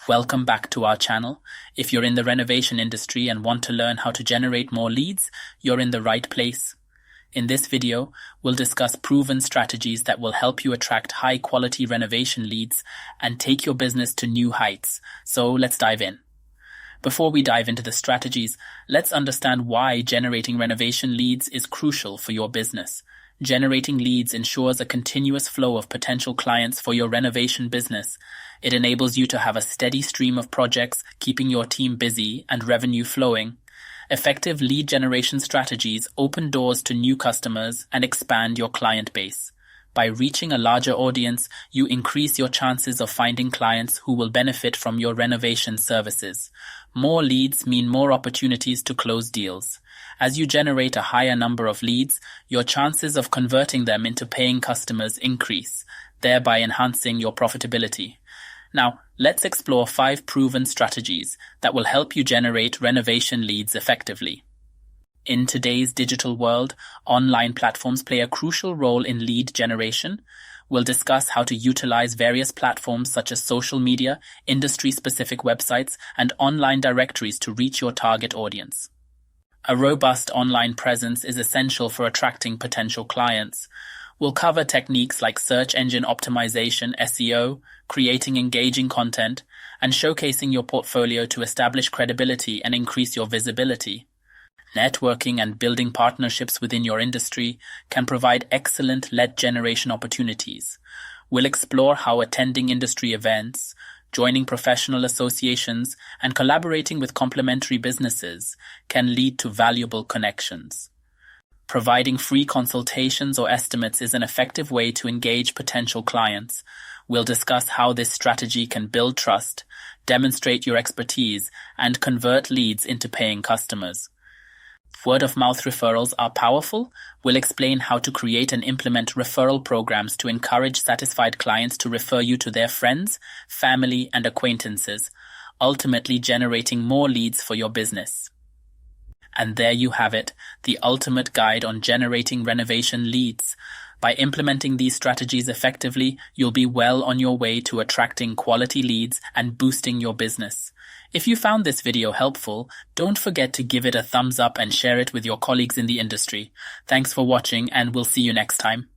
Welcome back to our channel. If you're in the renovation industry and want to learn how to generate more leads, you're in the right place. In this video, we'll discuss proven strategies that will help you attract high-quality renovation leads and take your business to new heights. So let's dive in. Before we dive into the strategies, let's understand why generating renovation leads is crucial for your business. Generating leads ensures a continuous flow of potential clients for your renovation business. It enables you to have a steady stream of projects, keeping your team busy and revenue flowing. Effective lead generation strategies open doors to new customers and expand your client base. By reaching a larger audience, you increase your chances of finding clients who will benefit from your renovation services. More leads mean more opportunities to close deals. As you generate a higher number of leads, your chances of converting them into paying customers increase, thereby enhancing your profitability. Now, let's explore 5 proven strategies that will help you generate renovation leads effectively. In today's digital world, online platforms play a crucial role in lead generation. We'll discuss how to utilize various platforms such as social media, industry-specific websites, and online directories to reach your target audience. A robust online presence is essential for attracting potential clients. We'll cover techniques like search engine optimization, SEO, creating engaging content, and showcasing your portfolio to establish credibility and increase your visibility. Networking and building partnerships within your industry can provide excellent lead generation opportunities. We'll explore how attending industry events, joining professional associations, and collaborating with complementary businesses can lead to valuable connections. Providing free consultations or estimates is an effective way to engage potential clients. We'll discuss how this strategy can build trust, demonstrate your expertise, and convert leads into paying customers. Word-of-mouth referrals are powerful. We'll explain how to create and implement referral programs to encourage satisfied clients to refer you to their friends, family, and acquaintances, ultimately generating more leads for your business. And there you have it, the ultimate guide on generating renovation leads. By implementing these strategies effectively, you'll be well on your way to attracting quality leads and boosting your business. If you found this video helpful, don't forget to give it a thumbs up and share it with your colleagues in the industry. Thanks for watching, and we'll see you next time.